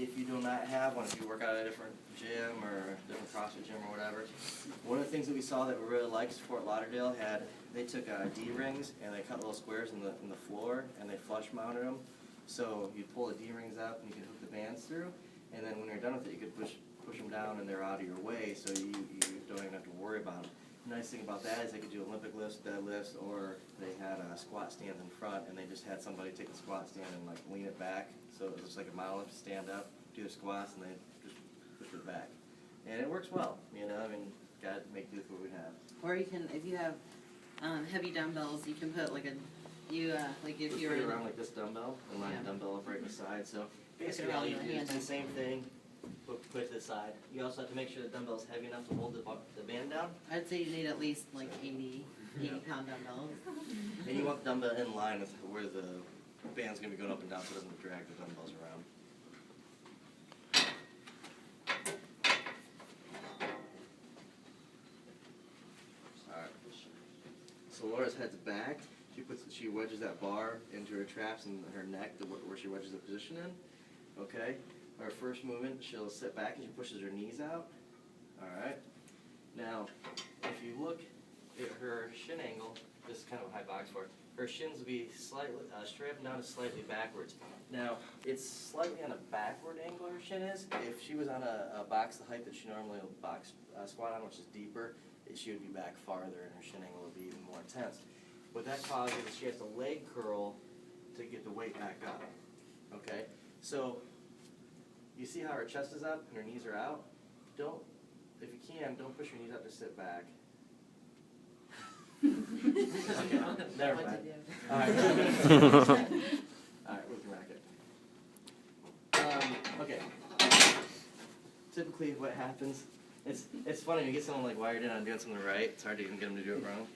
if you do not have one, if you work out at a different gym or a different CrossFit gym or whatever, one of the things that we saw that we really liked, Fort Lauderdale they took D-rings and they cut little squares in the floor and they flush mounted them. So you pull the D-rings up and you can hook the bands through, and then when you're done with it, you could push them down and they're out of your way, so you don't even have to worry about them. The nice thing about that is they could do Olympic lifts, deadlifts, or they had squat stands in front, and they just had somebody take the squat stand and like lean it back, so it looks like a mile lift, stand up, do their squats, and they just push it back. And it works well, you know. I mean, gotta make do with what we have. Or you can, if you have heavy dumbbells, you can put like like if you're put it around like this dumbbell, and line a dumbbell up right in the side. So basically, all you do is do the same thing. Put it to the side. You also have to make sure the dumbbell's heavy enough to hold the band down. I'd say you need at least like 80 pound dumbbells. And you want the dumbbell in line with where the band's going to be going up and down so it doesn't drag the dumbbells around. Alright. So Laura's head's back. She wedges that bar into her traps and her neck to where she wedges the position in. Okay? Our first movement, she'll sit back and she pushes her knees out. Alright. Now, if you look at her shin angle, this is kind of a high box for her. Her shins will be slightly straight up and down to slightly backwards. Now, it's slightly on a backward angle her shin is. If she was on a box the height that she normally will box squat on, which is deeper, she would be back farther and her shin angle would be even more intense. What that causes is she has to leg curl to get the weight back up. Okay? So, you see how her chest is up and her knees are out? If you can, don't push your knees up, just sit back. Okay, never mind. Alright. Alright, we can rack it. Okay. Typically what happens, it's funny when you get someone like wired in on doing something right, it's hard to even get them to do it wrong.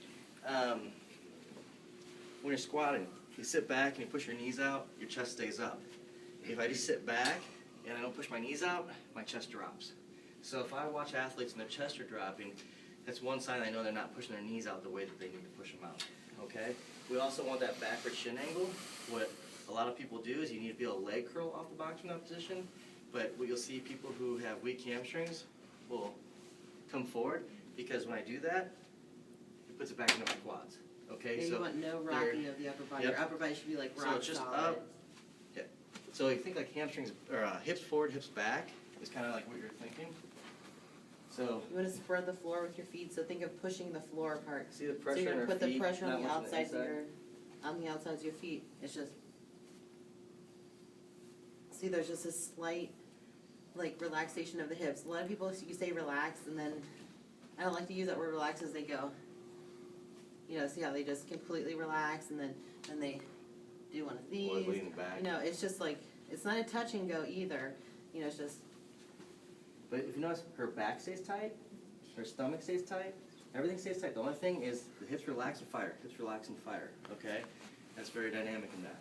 When you're squatting, you sit back and you push your knees out, your chest stays up. If I just sit back and I don't push my knees out, my chest drops. So if I watch athletes and their chests are dropping, that's one sign I know they're not pushing their knees out the way that they need to push them out. Okay? We also want that backward shin angle. What a lot of people do is you need to be able to leg curl off the box from that position. But what you'll see, people who have weak hamstrings will come forward, because when I do that, it puts it back into my quads. Okay? Yeah, so you want no rocking of the upper body. Yep. Your upper body should be like rock so it's just solid. up. Yeah. So you think like hamstrings, or hips forward, hips back is kind of like what you're thinking. So you want to spread the floor with your feet. So think of pushing the floor apart. See the pressure so you're on gonna her put feet, the pressure not on the much on the outsides of inside? on the outsides of your feet. It's just, see, there's just a slight like relaxation of the hips. A lot of people, you say relax, and then I don't like to use that word relax as they go. You know, see how they just completely relax, and then they do one of these. Or lean back. You know, it's just like, it's not a touch and go either. You know, it's just. But if you notice, her back stays tight, her stomach stays tight, everything stays tight. The only thing is the hips relax and fire. Hips relax and fire. Okay, that's very dynamic in that.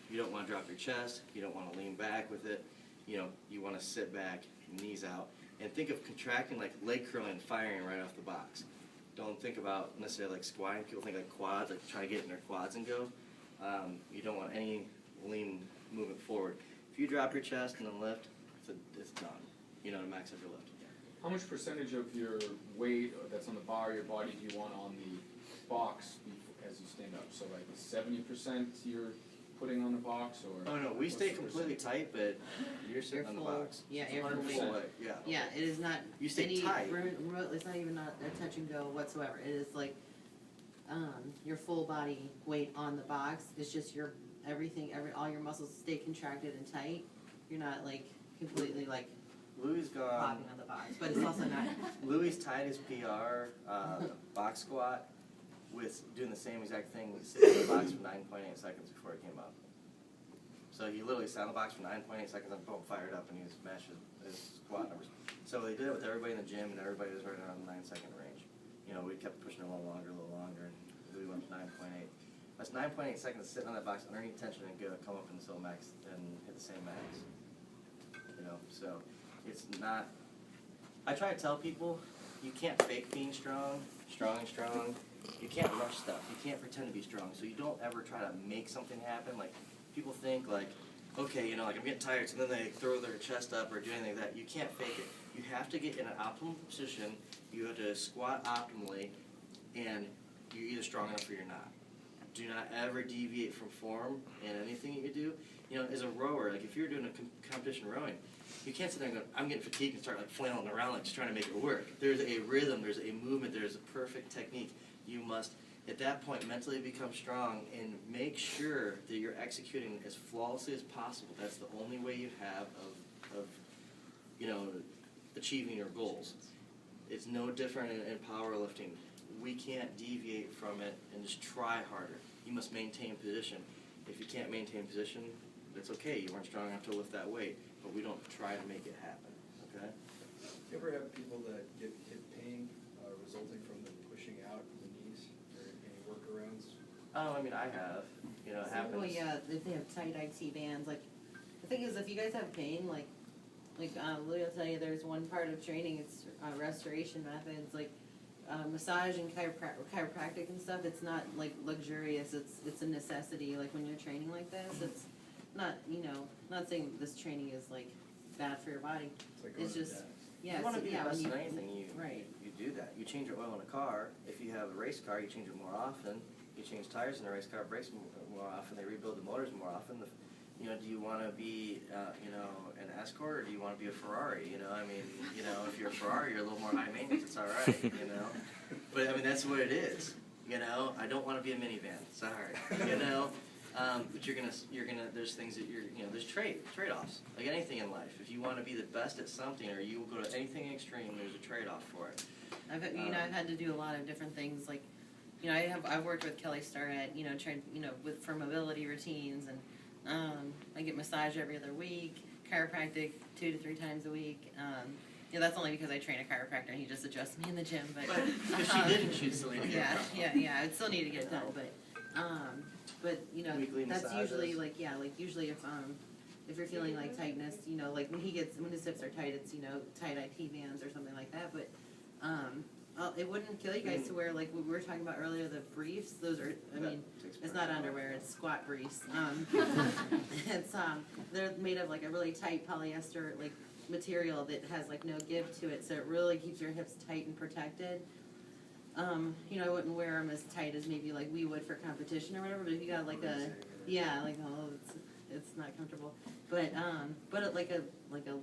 You don't want to drop your chest. You don't want to lean back with it. You know, you want to sit back, knees out, and think of contracting like leg curling and firing right off the box. Don't think about necessarily like squatting. People think like quads, like try to get in their quads and go. You don't want any lean movement forward. If you drop your chest and then lift, it's done. You know, to max up your lift. How much percentage of your weight that's on the bar of your body do you want on the box as you stand up? So like 70% you're putting on the box, or? Oh no, we stay completely tight, but you're sitting on the box. Yeah, you're 100% full. weight. Yeah. Yeah, it is not You stay any tight. it's not even not a touch and go whatsoever. It is like your full body weight on the box. It's just your all your muscles stay contracted and tight. You're not like completely like Louis gone. popping on the box, but it's also not. Louis tied his PR box squat with doing the same exact thing, sitting in the box for 9.8 seconds before it came up. So he literally sat on the box for 9.8 seconds and boom, fired up, and he smashed his squat numbers. So they did it with everybody in the gym, and everybody was right around the 9-second range. You know, we kept pushing it a little longer, and we went to 9.8. That's 9.8 seconds sitting on that box underneath tension and come up until max and hit the same max. You know, so it's not. I try to tell people, you can't fake being strong. You can't rush stuff. You can't pretend to be strong. So you don't ever try to make something happen. Like people think like, okay, you know, like I'm getting tired, so then they throw their chest up or do anything like that. You can't fake it. You have to get in an optimal position. You have to squat optimally, and you're either strong enough or you're not. Do not ever deviate from form in anything that you do. You know, as a rower, like if you're doing a competition rowing, you can't sit there and go, I'm getting fatigued and start like flailing around like just trying to make it work. There's a rhythm, there's a movement, there's a perfect technique. You must, at that point, mentally become strong and make sure that you're executing as flawlessly as possible. That's the only way you have of you know, achieving your goals. It's no different in powerlifting. We can't deviate from it and just try harder. You must maintain position. If you can't maintain position, that's okay. You weren't strong enough to lift that weight, but we don't try to make it happen, okay? You ever have people that get hip pain resulting from them pushing out the knees, or any workarounds? I mean, I have. You know, it happens. Well, yeah, if they have tight IT bands, like, the thing is, if you guys have pain, like Louis will tell you, there's one part of training, it's restoration methods, like, massage and chiropractic and stuff, it's not like luxurious, it's a necessity, like when you're training like this, it's not, you know, not saying this training is like bad for your body, It's like it's going to just, death. yeah, You want to be the when best at anything, right. you do that. You change your oil in a car. If you have a race car, you change it more often. You change tires in a race car, brakes more often. They rebuild the motors more often. You know, do you want to be, you know, an Escort, or do you want to be a Ferrari? You know, I mean, you know, if you're a Ferrari, you're a little more high maintenance. It's all right, you know. But I mean, that's what it is. You know, I don't want to be a minivan. Sorry, you know. But you're gonna. There's things that you know. There's trade-offs. Like anything in life. If you want to be the best at something, or you will go to anything extreme, there's a trade-off for it. I've had to do a lot of different things, like, you know, I've worked with Kelly Starrett, you know, trained, you know, for mobility routines, and I get massage every other week, chiropractic 2 to 3 times a week. You know, that's only because I train a chiropractor and he just adjusts me in the gym. But if she didn't, she'd still need to get it yeah, I'd still need to get it done. But you know, Weekly that's massages. usually like usually if you're feeling like tightness, you know, like when his hips are tight, it's, you know, tight IT bands or something like that. But it wouldn't kill you guys to wear, like we were talking about earlier, the briefs. Those are, I mean, it's not underwear, it's squat briefs. It's they're made of like a really tight polyester like material that has like no give to it, so it really keeps your hips tight and protected. You know, I wouldn't wear them as tight as maybe like we would for competition or whatever, but if you got like it's not comfortable. But like a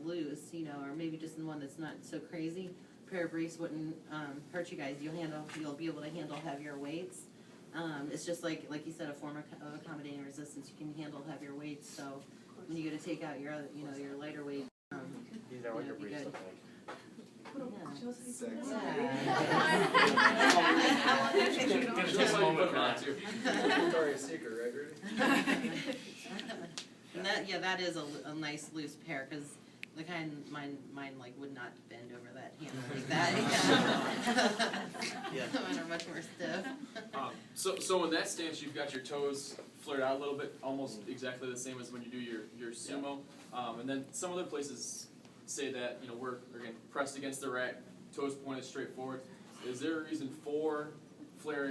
loose, you know, or maybe just one that's not so crazy. Pair of briefs wouldn't hurt you guys. You'll be able to handle heavier weights. It's just like you said, a form of accommodating resistance. You can handle heavier weights. So when you go to take out your other, you know, your lighter weight, These are what your be briefs good. look like. Just like put on too. Victoria's Secret, right, Rudy? And that is a nice loose pair, because the kind mine like would not bend over that handle like that. Yeah. Mine are much more stiff. So in that stance, you've got your toes flared out a little bit, almost exactly the same as when you do your sumo. And then some other places say that, you know, we're again pressed against the rack, toes pointed straight forward. Is there a reason for flaring